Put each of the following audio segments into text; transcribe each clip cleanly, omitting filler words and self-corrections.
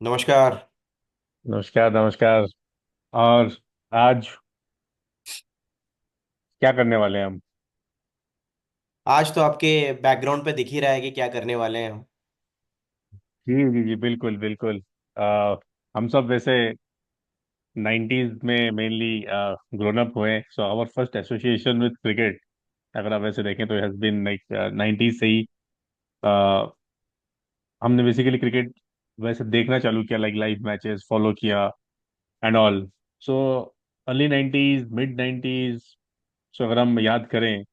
नमस्कार। नमस्कार नमस्कार। और आज क्या करने वाले हैं हम? आज तो आपके बैकग्राउंड पे दिख ही रहा है कि क्या करने वाले हैं हम। जी जी जी, बिल्कुल बिल्कुल। हम सब वैसे 90s में मेनली ग्रोन अप हुए, so our first association with cricket, अगर आप वैसे देखें तो हैज बीन लाइक 90s से ही। uh, हमने बेसिकली क्रिकेट वैसे देखना चालू किया, लाइक लाइव मैचेस फॉलो किया and all. So early 90s, mid 90s, सो अगर हम याद करें,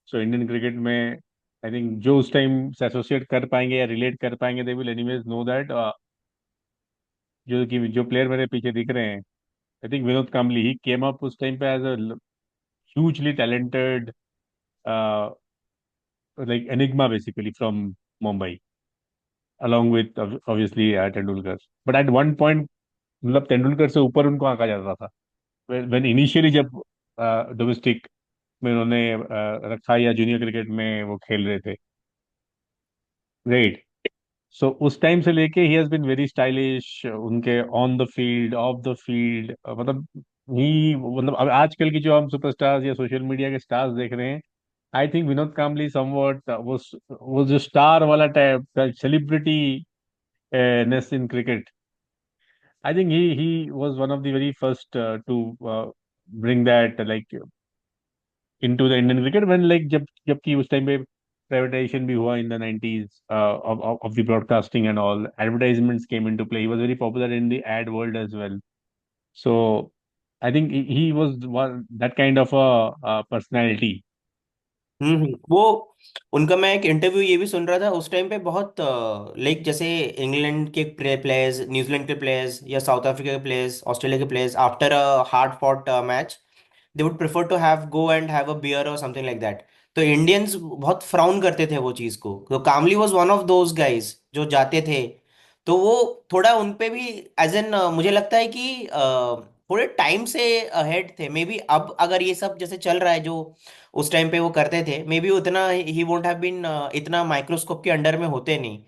सो इंडियन क्रिकेट में आई थिंक जो उस टाइम से एसोसिएट कर पाएंगे या रिलेट कर पाएंगे, they will anyways know that जो प्लेयर मेरे पीछे दिख रहे हैं, I think Vinod Kambli he came up उस टाइम पे as a hugely talented, like enigma basically from Mumbai, along with obviously Tendulkar. But at one point मतलब तेंदुलकर से ऊपर उनको आंका जाता था व्हेन इनिशियली, जब डोमेस्टिक में उन्होंने रखा या जूनियर क्रिकेट में वो खेल रहे थे, राइट। सो उस टाइम से लेके he has been very stylish, उनके on the field, off the field, मतलब ही मतलब अब आजकल की जो हम सुपरस्टार्स या सोशल मीडिया के स्टार्स देख रहे हैं, I think Vinod Kambli somewhat वो जो स्टार वाला type celebrityness in cricket. I think he was one of the very first to bring that like into the Indian cricket, when like जबकि उस time पे प्राइवेटाइजेशन भी हुआ in the 90s of the broadcasting and all, advertisements came into play. He was very popular in the ad world as well. So I think he was that kind of a personality. वो उनका मैं एक interview ये भी सुन रहा था उस time पे बहुत लाइक जैसे इंग्लैंड के प्लेयर्स, न्यूजीलैंड के प्लेयर्स या साउथ अफ्रीका के प्लेयर्स, ऑस्ट्रेलिया के players after a hard fought match they would prefer to have go and have a beer और समथिंग लाइक दैट। तो इंडियंस बहुत फ्राउन करते थे वो चीज़ को, तो Kambli was one of those guys जो जाते थे। तो वो थोड़ा उन पे भी एज एन मुझे लगता है कि थोड़े टाइम से अहेड थे मे बी। अब अगर ये सब जैसे चल रहा है जो उस टाइम पे वो करते थे, मे बी उतना ही वोंट हैव बीन इतना माइक्रोस्कोप के अंडर में होते नहीं।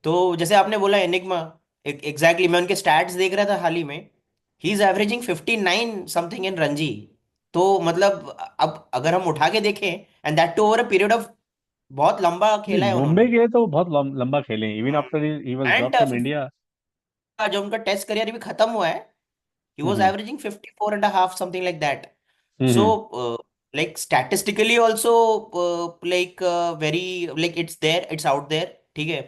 तो जैसे आपने बोला एनिग्मा, एग्जैक्टली मैं उनके स्टैट्स देख रहा था हाल ही में। He is averaging 59 something in Ranji. तो मतलब अब अगर हम उठा के देखें and that too over a period of, बहुत लंबा खेला है मुंबई उन्होंने। के लिए तो बहुत लंबा खेले हैं, even after he was and drop from India. जो उनका टेस्ट करियर भी खत्म हुआ है, he was hmm averaging 54 and a half, something like that. So hmm like statistically also like very like it's there, it's out there, ठीक है।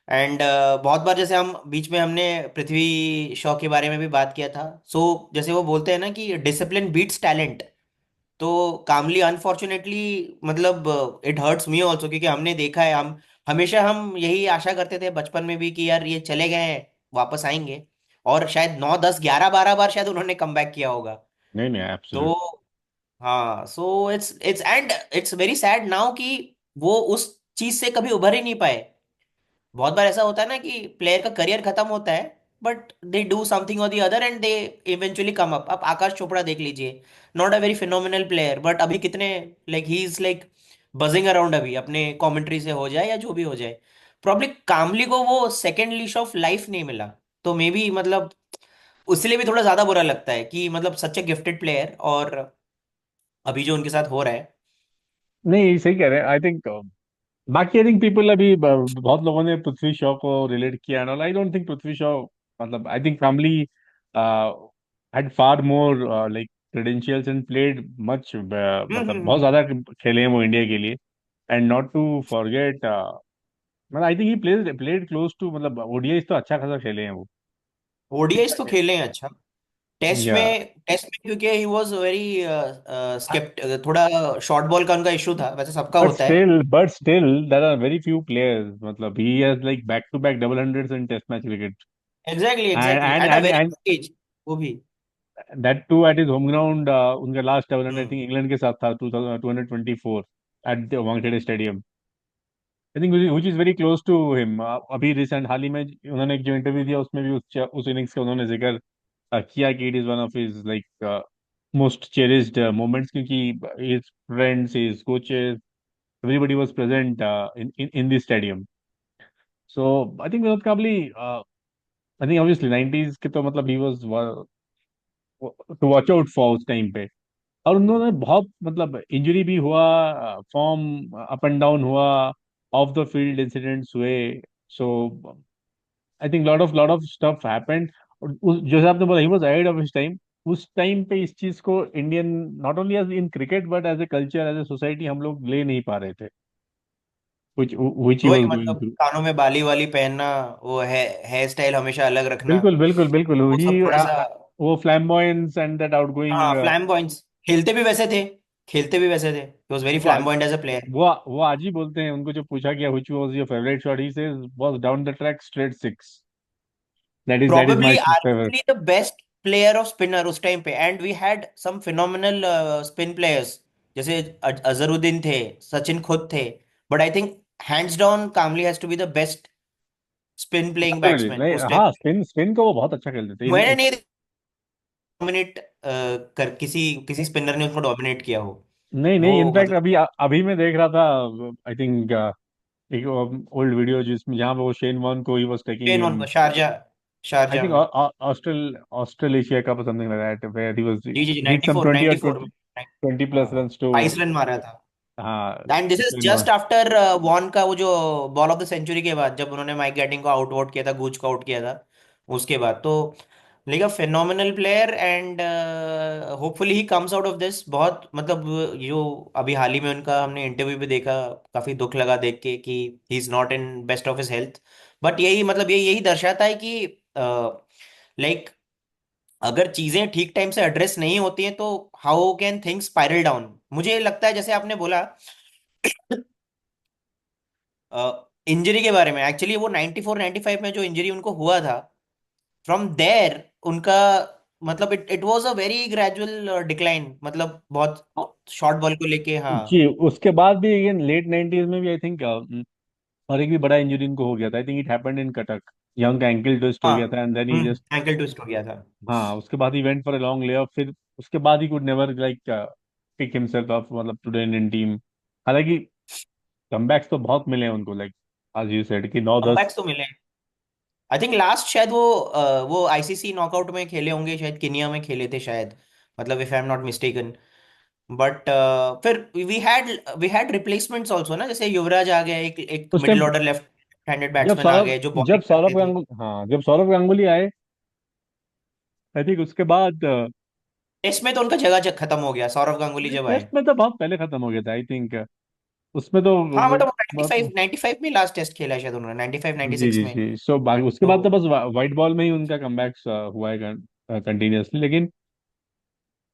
And बहुत बार जैसे हम बीच में हमने पृथ्वी शॉ के बारे में भी बात किया था। सो जैसे वो बोलते हैं ना कि डिसिप्लिन बीट्स टैलेंट। तो कामली अनफॉर्चुनेटली मतलब इट हर्ट्स मी ऑल्सो, क्योंकि हमने देखा है, हम हमेशा हम यही आशा करते थे बचपन में भी कि यार ये चले गए हैं, वापस आएंगे। और शायद 9 10 11 12 बार शायद उन्होंने कम बैक किया होगा। नहीं नहीं, तो एब्सोल्यूट। हाँ, so it's and it's very sad now कि वो उस चीज से कभी उभर ही नहीं पाए। बहुत बार ऐसा होता है ना कि प्लेयर का करियर खत्म होता है, बट दे डू समथिंग और the other and they eventually come up. आप आकाश चोपड़ा देख लीजिए, not a very phenomenal player, but अभी कितने like he is like buzzing around अभी, अपने कमेंट्री से हो जाए या जो भी हो जाए। प्रॉब्ली कामली को वो सेकेंड लीश ऑफ लाइफ नहीं मिला। तो मे बी मतलब उसलिए भी थोड़ा ज्यादा बुरा लगता है कि मतलब सच ए गिफ्टेड प्लेयर, और अभी जो उनके साथ हो रहा है। नहीं, सही कह रहे हैं, आई थिंक। बाकी आई थिंक पीपल अभी बहुत लोगों ने पृथ्वी शॉ को रिलेट किया and all. I don't think Prithvi Shaw, मतलब I think family had far more like credentials and played much, मतलब बहुत हम्म। ज्यादा खेले हैं वो इंडिया के लिए। एंड नॉट टू फॉरगेट, मतलब I think he played close to, मतलब ओडीआई तो अच्छा खासा खेले हैं वो। ओडीआईस तो खेले हैं अच्छा। टेस्ट या में टेस्ट में क्योंकि ही वाज वेरी स्केप्ट, थोड़ा शॉर्ट बॉल का उनका इशू था, वैसे सबका बट होता है। Still but still there are very few players, मतलब he has like back to back double hundreds in test match cricket. Exactly and exactly and at a and very and young age, वो भी। That too at his home ground. उनका last double hundred I hmm. Think England के साथ था, 224 at the Wankhede stadium. I think which is very close to him. अभी recent हाल ही में उन्होंने एक जो इंटरव्यू दिया, उसमें भी उस इनिंग्स का उन्होंने जिक्र किया कि it is one of his like most cherished moments, क्योंकि his friends, his coaches, everybody was present in the stadium. So I think Vinod Kambli I think obviously 90s के तो मतलब he was to watch out for उस time पे। और उन्होंने बहुत मतलब इंजरी भी हुआ, फॉर्म अप एंड डाउन हुआ, ऑफ द फील्ड इंसिडेंट्स हुए। So I think lot of stuff happened. जैसे आपने बोला he was ahead of his time. उस टाइम पे इस चीज को Indian, not only as in cricket but as a culture, as a society, हम लोग ले नहीं पा रहे थे, which he वही was going मतलब through। कानों में बाली वाली पहनना, वो है हेयर स्टाइल हमेशा अलग रखना, बिल्कुल बिल्कुल बिल्कुल, वो ही सब थोड़ा सा। वो फ्लैम्बॉयंस एंड दैट आउटगोइंग। हाँ फ्लैम्बॉयंस, खेलते भी वैसे थे, खेलते भी वैसे थे, ही वाज वेरी वो फ्लैम्बॉयंट एज अ प्लेयर। वो आज ही बोलते हैं, उनको जो पूछा गया which was your favourite shot, he says was down the track straight six, that is my probably favourite. arguably the best player of spinner उस टाइम पे, and we had some phenomenal spin players, जैसे अजहरुद्दीन थे, सचिन खुद थे, but I think hands down Kamli has to be the best spin playing definitely batsman नहीं, उस time. हाँ, spin spin को वो बहुत अच्छा खेलते थे मैंने नहीं डोमिनेट कर किसी किसी स्पिनर ने उसको डोमिनेट किया हो। नहीं नहीं, वो इनफैक्ट मतलब अभी अभी मैं देख रहा था, आई थिंक एक ओल्ड वीडियो जिसमें जहाँ पे वो शेन वॉर्न को he was taking pain one in, को शारजा, आई शारजा थिंक में। Australasia cup something like that, where he was जी जी जी, नीड सम 94 20 और 94 में। 20 प्लस हाँ, रन्स टू। 22 रन मारा था। हाँ, and this is Shane Warne. Just after Vaughan का वो जो बॉल ऑफ द सेंचुरी के बाद, जब उन्होंने माइक गैटिंग को आउट आउट किया था, गूच को आउट किया था, उसके बाद तो like a phenomenal player. And hopefully he comes out of this. बहुत मतलब जो अभी हाल ही में उनका हमने इंटरव्यू भी देखा, काफी दुख लगा देख के कि he is not in best of his health. But यही मतलब यही दर्शाता है कि लाइक अगर चीजें ठीक टाइम से एड्रेस नहीं होती हैं तो how can things spiral down. मुझे लगता है जैसे आपने बोला इंजरी के बारे में, एक्चुअली वो 94 95 में जो इंजरी उनको हुआ था, फ्रॉम देयर उनका मतलब it was a very gradual decline, मतलब बहुत शॉर्ट बॉल को लेके। हाँ जी, उसके बाद भी अगेन लेट 90s में भी आई थिंक और एक भी बड़ा इंजरी इनको हो गया था, I think it happened in Cuttack, young का एंकल ट्विस्ट हो हाँ। गया था and then he just, ankle twist हो गया था। हाँ, उसके बाद he went for a long layoff, फिर उसके बाद he could never like pick himself up मतलब टू द इंडियन टीम। हालांकि कमबैक्स तो बहुत मिले हैं उनको, लाइक आज यू सेड कि 9-10। कमबैक्स तो मिले। आई थिंक लास्ट शायद वो आईसीसी नॉकआउट में खेले होंगे, शायद किनिया में खेले थे शायद, मतलब if I am not mistaken. But फिर वी हैड रिप्लेसमेंट्स आल्सो ना, जैसे युवराज आ गया, एक एक उस middle time order left handed जब बैट्समैन आ सौरभ गए जो जब बॉलिंग सौरभ करते थे। गांगुली, हाँ, जब सौरभ गांगुली आए, आई थिंक उसके बाद टेस्ट में तो उनका जगह खत्म हो गया सौरव गांगुली नहीं, जब टेस्ट आए। में तो बहुत पहले खत्म हो गया था आई थिंक। उसमें तो हाँ मतलब 95 95 में लास्ट टेस्ट खेला है शायद उन्होंने, 95 जी 96 जी में। जी, सो बाकी उसके तो बाद तो बस वाइट बॉल में ही उनका कमबैक्स हुआ है कंटिन्यूअसली, लेकिन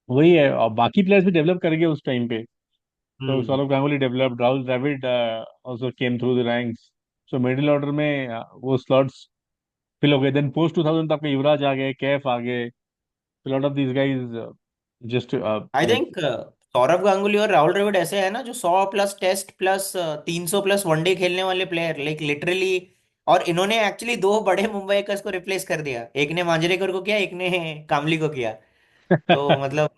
वही है, और बाकी प्लेयर्स भी डेवलप कर गए उस टाइम पे। तो hmm Sourav Ganguly developed, Rahul Dravid also came through the ranks. So middle order में वो स्लॉट्स फिल हो गए। देन पोस्ट 2000 तक में युवराज आ गए, कैफ आ गए, lot of these guys just I like. Think Sourav Ganguly और राहुल द्रविड़ ऐसे है ना, जो 100 plus test plus 300 plus one day खेलने वाले प्लेयर, लाइक लिटरली। और इन्होंने एक्चुअली दो बड़े मुंबईकर्स को रिप्लेस कर दिया, एक ने मांजरेकर को किया, एक ने कामली को किया। तो मतलब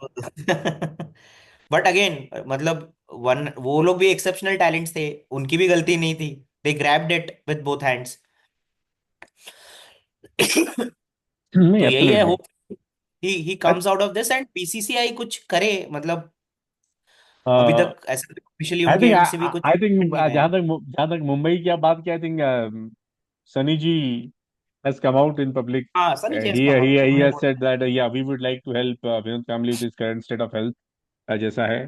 बट अगेन मतलब वन वो लोग भी एक्सेप्शनल टैलेंट्स थे, उनकी भी गलती नहीं थी, they grabbed it with both hands. नहीं, तो यही है, absolutely. Hope he comes out of this and BCCI कुछ करे मतलब। अभी तक ऐसा ऑफिशियली आई उनके थिंक एंड से भी कुछ आई थिंक नहीं आया। जहाँ तक मुंबई की आप बात की, I think Sunny ji has come out in public. हाँ Sunny He chase come he out he उन्होंने has बोला। said that yeah, we would like to help Vinod family with his current state of health जैसा है।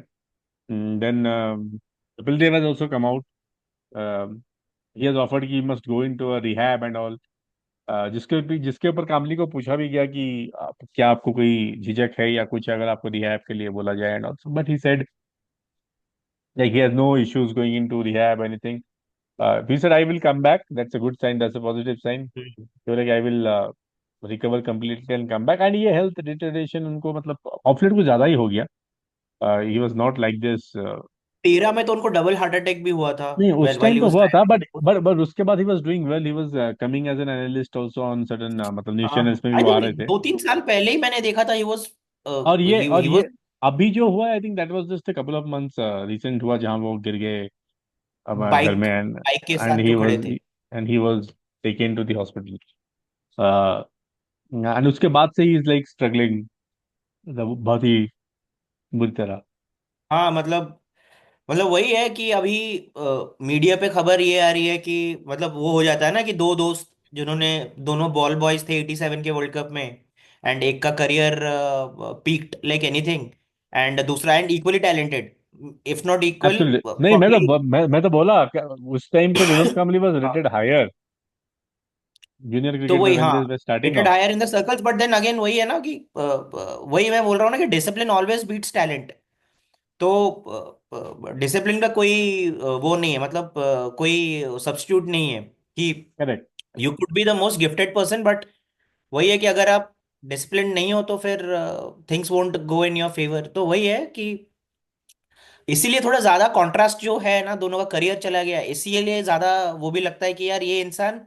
Then Kapil Dev has also come out. Um, he has offered कि he must go into a rehab and all. जिसके ऊपर कामली को पूछा भी गया कि क्या आपको कोई झिझक है या कुछ अगर आपको रिहैब के लिए बोला जाए and also, but he said like he has no issues going into rehab anything. He said I will come back, that's a good sign, that's a positive sign. Hmm. So like I will recover completely and come back, and ये health deterioration उनको मतलब of late कुछ ज्यादा ही हो गया। He was not like this 13 में तो उनको डबल हार्ट अटैक भी हुआ था, नहीं, वेल उस व्हाइल टाइम ही तो वाज हुआ था, बट डायबिटिक। बट उसके बाद he was doing well, he was coming as an analyst also on certain मतलब न्यूज़ हाँ चैनल्स में भी आई वो आ थिंक रहे थे। 2 3 साल पहले ही मैंने देखा था, ही वाज और ही ये वाज अभी जो हुआ, आई think that was just a couple of months recent हुआ, जहां वो गिर गए घर में, बाइक बाइक के एंड साथ जो खड़े थे। He was taken to the hospital. And उसके बाद से ही इज लाइक स्ट्रगलिंग, बहुत ही बुरी तरह। हाँ मतलब वही है कि अभी मीडिया पे खबर ये आ रही है कि मतलब वो हो जाता है ना कि दो दोस्त जिन्होंने दोनों बॉल बॉयज थे 87 के वर्ल्ड कप में, एंड एक का career peaked like anything, and दूसरा and equally talented, if not equal, absolutely नहीं, प्रॉब्ली। मैं तो बोला उस टाइम पे विनोद कांबली वाज हाँ, रेटेड हायर जूनियर तो क्रिकेट में वही व्हेन हाँ, they were starting rated up. Higher in the circles, but then again वही है ना कि वही मैं बोल रहा हूँ ना कि डिसिप्लिन ऑलवेज बीट्स टैलेंट। तो डिसिप्लिन का कोई वो नहीं है, मतलब कोई सब्स्टिट्यूट नहीं है कि correct. You could be the most gifted person, but वही है कि अगर आप डिसिप्लिन नहीं हो तो फिर things won't go in your favour. तो वही है कि इसीलिए थोड़ा ज्यादा कॉन्ट्रास्ट जो है ना, दोनों का करियर चला गया, इसीलिए ज्यादा वो भी लगता है कि यार ये इंसान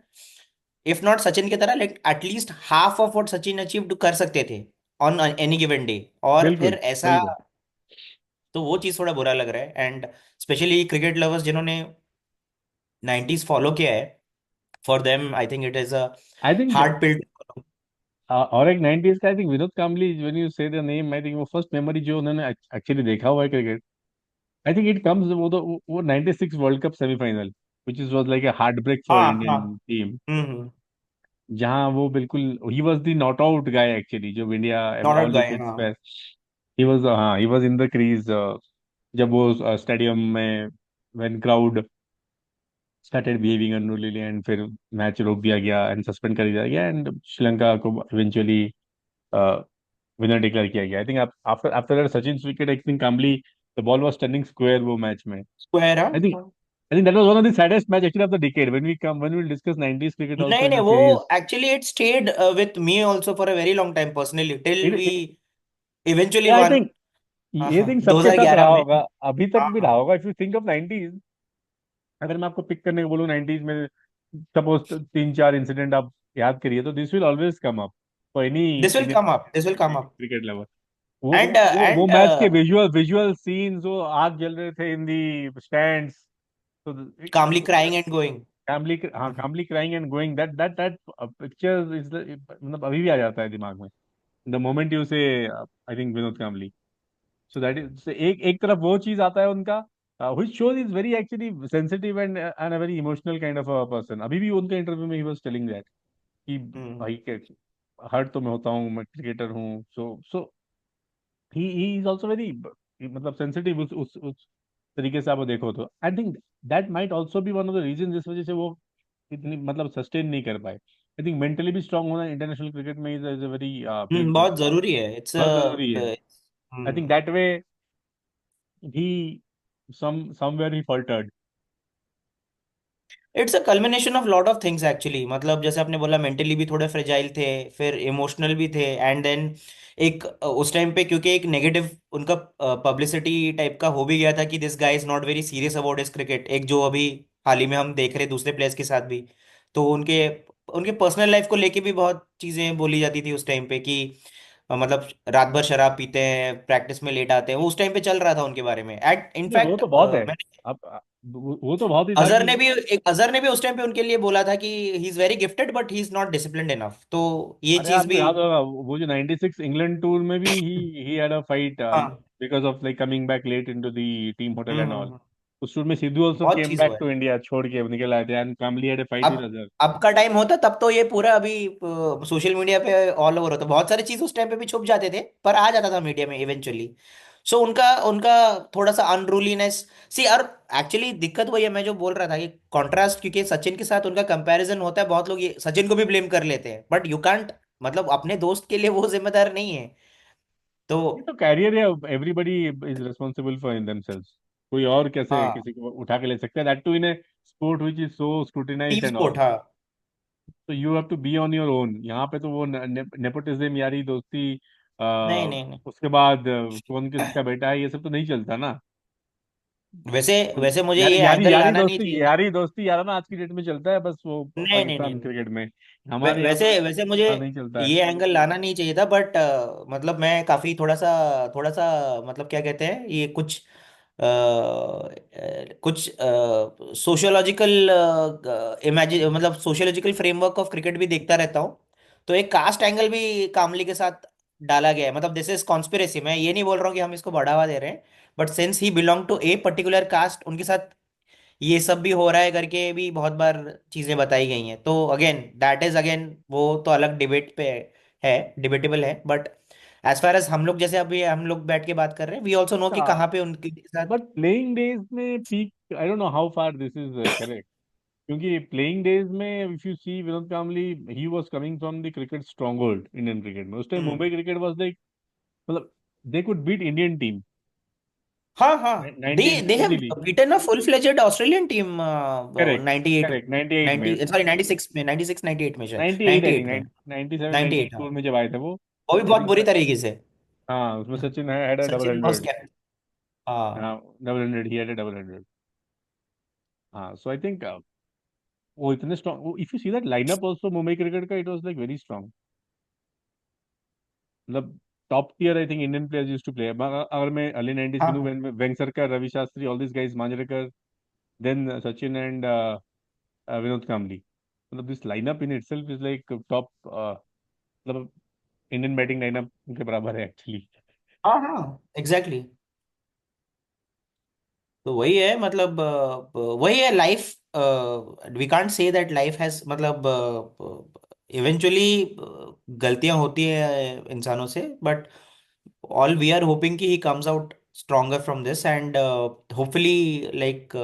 इफ नॉट सचिन की तरह like at least half of what Sachin achieved कर सकते थे ऑन एनी गिवन डे, और फिर बिल्कुल ऐसा। बिल्कुल। तो वो चीज़ थोड़ा बुरा लग रहा है, एंड स्पेशली क्रिकेट लवर्स जिन्होंने 90s फॉलो किया है, for them I think it is a I think hard pill. और एक 90s का, I think Vinod Kambli when you say the name, I think वो फर्स्ट मेमोरी जो उन्होंने एक्चुअली देखा हुआ है cricket, I think it comes वो 96 world cup semifinal, which is was like a heart break for हाँ हाँ। Indian team, hmm. जहां वो बिल्कुल he was the not out guy actually, जो इंडिया नॉट आउट ऑल गए, विकेट्स हाँ। पे ही वाज, हाँ he was in the crease, जब वो स्टेडियम में when crowd started behaving unruly, and फिर मैच रोक दिया गया एंड सस्पेंड कर दिया गया, एंड श्रीलंका को इवेंचुअली विनर डिक्लेयर किया गया। I think after after that Sachin wicket, I think Kambli the ball was turning square वो मैच में। स्क्वायर, आई थिंक हाँ। I think that was one of the saddest match actually of the decade when we will discuss 90s cricket also नहीं in नहीं, the वो series. Actually it stayed with me also for a very long time personally till we it eventually I one. Think हाँ ये हाँ, think सबके साथ 2011 रहा में। होगा, अभी तक हाँ भी रहा हाँ, होगा। If you think of 90s, अगर मैं आपको पिक करने को बोलूँ 90s में, सपोज तीन चार इंसिडेंट आप याद करिए, तो this will always come up for any this will Indian come up, this will come up. Cricket lover. वो एंड वो एंड मैच के विजुअल विजुअल सीन्स, वो आग जल रहे थे इन दी स्टैंड्स, तो Kambli crying and going. Kambli, हाँ Kambli crying and going, that picture is, मतलब अभी भी आ जाता है दिमाग में the moment you say, I think Vinod Kambli. So that is एक एक तरफ वो चीज आता है उनका, which shows is very actually sensitive and a very emotional kind of a person. अभी भी उनके इंटरव्यू में ही वाज टेलिंग दैट कि हम्म भाई के हर्ट तो मैं होता हूँ, मैं क्रिकेटर हूँ, so he is also very, मतलब सेंसिटिव उस तरीके से आप वो देखो तो I think that might also be one of the reason जिस वजह से वो इतनी मतलब सस्टेन नहीं कर पाए। आई थिंक मेंटली भी स्ट्रांग होना इंटरनेशनल क्रिकेट में इज अ वेरी बिग, बहुत जरूरी है, इट्स बहुत जरूरी है। I think that way he somewhere he faltered. It's a culmination of lot of things actually, मतलब जैसे आपने बोला मेंटली भी थोड़े फ्रेजाइल थे, फिर इमोशनल भी थे, एंड देन एक उस टाइम पे क्योंकि एक नेगेटिव उनका पब्लिसिटी टाइप का हो भी गया था कि this guy is not very serious about his cricket, एक जो अभी हाल ही में हम देख रहे दूसरे प्लेयर्स के साथ भी। तो उनके उनके पर्सनल लाइफ को लेके भी बहुत चीजें बोली जाती थी उस टाइम पे कि मतलब रात भर शराब पीते हैं, प्रैक्टिस में लेट आते हैं, वो उस टाइम पे चल रहा था उनके बारे में। एट नहीं वो इनफैक्ट तो बहुत है। मैंने अब वो तो बहुत ही था अजहर कि, ने भी एक अजहर ने भी उस टाइम पे उनके लिए बोला था कि he is very gifted but he is not disciplined enough, तो ये अरे चीज आपको भी। याद होगा वो जो 96 इंग्लैंड टूर में भी ही हैड अ फाइट हाँ। Because of like coming back late into the team hotel and all. Hmm. उस टूर में सिद्धू आल्सो बहुत केम चीज बैक हुआ है। टू इंडिया, छोड़ के निकल आए थे, and Kambli had a fight with अब अजहर। अब का टाइम होता तब तो ये पूरा अभी सोशल मीडिया पे ऑल ओवर होता, बहुत सारी चीज उस टाइम पे भी छुप जाते थे पर आ जाता था मीडिया में इवेंचुअली। सो उनका उनका थोड़ा सा अनरूलीनेस सी, और एक्चुअली दिक्कत वही है मैं जो बोल रहा था कि कॉन्ट्रास्ट, क्योंकि सचिन के साथ उनका कंपैरिजन होता है, बहुत लोग ये सचिन को भी ब्लेम कर लेते हैं, बट यू कांट, मतलब अपने दोस्त के लिए वो जिम्मेदार नहीं है। तो ये तो कैरियर है, everybody is responsible for in themselves. कोई और कैसे हाँ, किसी को उठा के ले सकता है, that too in a sport which is so scrutinized team and sport, all. हाँ। तो you have to be on your own. यहाँ पे तो वो नेपोटिज्म, यारी दोस्ती, नहीं आ, नहीं नहीं। उसके बाद कौन किसका बेटा है, ये सब तो नहीं चलता ना। वैसे वैसे मुझे यारी ये यारी एंगल यारी लाना नहीं दोस्ती, चाहिए था। यारी दोस्ती यारा ना आज की डेट में चलता है बस, वो नहीं नहीं नहीं पाकिस्तान नहीं। क्रिकेट में। हमारे यहाँ तो वैसे वैसे मुझे इतना नहीं चलता है। ये एंगल लाना नहीं चाहिए था, बट मतलब मैं काफी थोड़ा सा मतलब क्या कहते हैं ये कुछ कुछ सोशियोलॉजिकल इमेजिन, मतलब सोशियोलॉजिकल फ्रेमवर्क ऑफ क्रिकेट भी देखता रहता हूँ। तो एक कास्ट एंगल भी कामली के साथ डाला गया है। मतलब दिस इज कॉन्स्पिरेसी, मैं ये नहीं बोल रहा हूँ कि हम इसको बढ़ावा दे रहे हैं, but since he belong to a particular caste, उनके साथ ये सब भी हो रहा है करके भी बहुत बार चीजें बताई गई हैं। तो अगेन दैट इज अगेन, वो तो अलग डिबेट पे है, डिबेटेबल है। बट एज फार एज हम लोग, जैसे अभी हम लोग बैठ के बात कर रहे हैं, वी ऑल्सो नो कि कहाँ पे उनके साथ। बट प्लेइंग डेज में peak, I don't know how far this is correct, क्योंकि प्लेइंग डेज में if you see Vinod Kambli, he was coming from the cricket stronghold, Indian cricket में उस time hmm. Mumbai cricket was like, मतलब they could beat Indian team हाँ हाँ, they 19 have easily. Beaten a full fledged Australian team correct, 98, correct 98 में, 90 sorry 96 में, 96 98 में शायद, 98 आई 98 में, थिंक, 97 98 हाँ। 98 में जब आए थे वो। वो भी आई बहुत थिंक बुरी तरीके से। हाँ, उसमें Sachin had a double Sachin was hundred. Captain. हाँ हाँ, double hundred, he had a double hundred. हाँ, सो आई थिंक वो इतने strong, if you see that lineup also Mumbai cricket का, it was like very strong, मतलब top tier I think Indian players used to play. अगर मैं early 90s हाँ गिनूं, हाँ Vengsarkar, Ravi Shastri, all this guys, Manjrekar, then Sachin and Vinod कामली, मतलब this lineup in itself is like top, मतलब Indian batting lineup के बराबर है एक्चुअली। हाँ हाँ एग्जैक्टली। तो वही है, मतलब वही है life. We can't say that life has, मतलब इवेंचुअली गलतियां होती है इंसानों से, but all we are hoping कि he comes out stronger from this, and hopefully like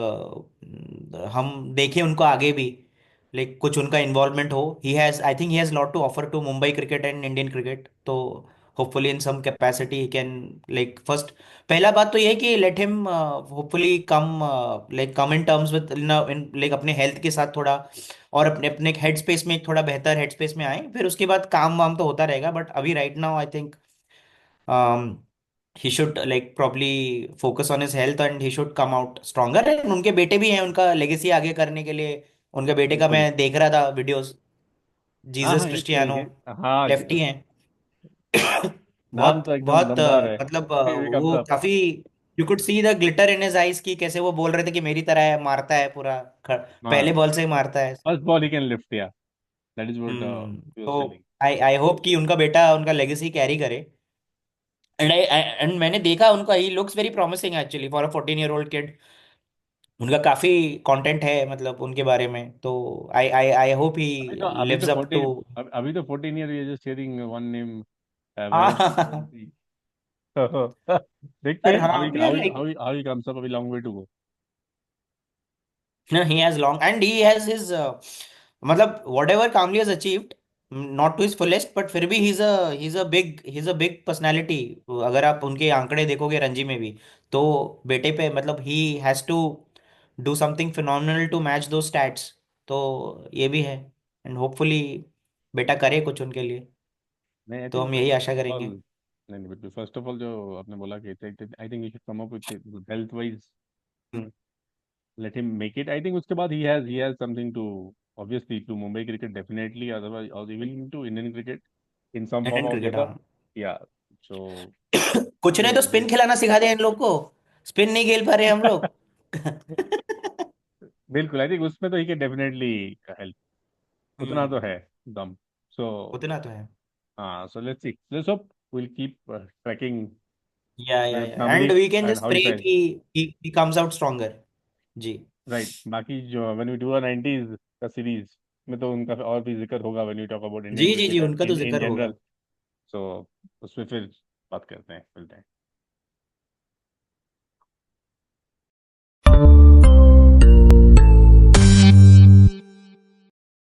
हम देखें उनको आगे भी, लाइक कुछ उनका इन्वॉल्वमेंट हो। He has, I think he has lot to offer to Mumbai cricket and Indian cricket. तो hopefully in some capacity he can, like first, पहला बात तो ये है कि let him hopefully come, like come in terms with, like अपने health के साथ थोड़ा, और अपने अपने हेड स्पेस में, एक थोड़ा बेहतर हेड स्पेस में आए, फिर उसके बाद काम वाम तो होता रहेगा। बट अभी right now I think he should like probably focus on his health, and he should come out stronger. And उनके बेटे भी हैं, उनका लेगेसी आगे करने के लिए। उनके बेटे का मैं बिल्कुल। देख रहा था वीडियोस, हाँ जीसस हाँ, इस क्रिस्टियानो, तरीके, हाँ लेफ्टी हैं। नाम बहुत तो एकदम बहुत दमदार है। मतलब कम्स वो अप। काफी, you could see the glitter in his eyes, की कैसे वो बोल रहे थे कि मेरी तरह है, मारता है पूरा, हाँ, पहले बॉल से ही मारता है। First ball he can lift, yeah that is what he was तो टेलिंग। आई आई होप कि उनका बेटा उनका लेगेसी कैरी करे। एंड आई एंड मैंने देखा उनका, he looks very promising actually for a 14 year old kid. उनका काफी कंटेंट है मतलब उनके बारे में। तो आई आई आई होप ही अभी तो लिव्स अप टू। 14, अभी तो 14 year, we are just hearing one name, Varun हाँ चक्रवर्ती। देखते पर हैं हाँ, we are like, how he comes up, अभी long way to go. no, he has long and he has his मतलब whatever Kamli has achieved, not to his fullest, but फिर भी he's a big personality। अगर आप उनके आंकड़े देखोगे रणजी में भी, तो बेटे पे मतलब he has to do something phenomenal to match those stats। तो ये भी है, एंड होपफुली बेटा करे कुछ उनके लिए। नहीं, आई तो थिंक हम यही फर्स्ट आशा ऑफ ऑल, करेंगे। नहीं नहीं, बिल्कुल, फर्स्ट ऑफ ऑल जो आपने बोला कि I think you should come up with health wise, hmm, let him make it. I think उसके बाद he has something to, obviously to Mumbai cricket definitely, otherwise और even to Indian cricket in some form Indian और the cricket other. हाँ। Yeah, सो कुछ नहीं तो spin खिलाना सिखा दे इन लोग को, स्पिन नहीं खेल पा रहे हम लोग। बिल्कुल, आई थिंक उसमें तो ही कैन डेफिनेटली हेल्प, उतना तो हम्म, है दम। सो उतना तो है। हाँ, so let's see, let's hope, will keep tracking Vinod या Kambli and we can and just how he pray felt. कि he comes out stronger। जी राइट, बाकी जो when we do a 90s का सीरीज में तो उनका और भी जिक्र होगा, व्हेन वी टॉक अबाउट जी इंडियन जी जी, क्रिकेट उनका तो इन जिक्र होगा। जनरल। सो उसमें फिर बात करते हैं, मिलते हैं।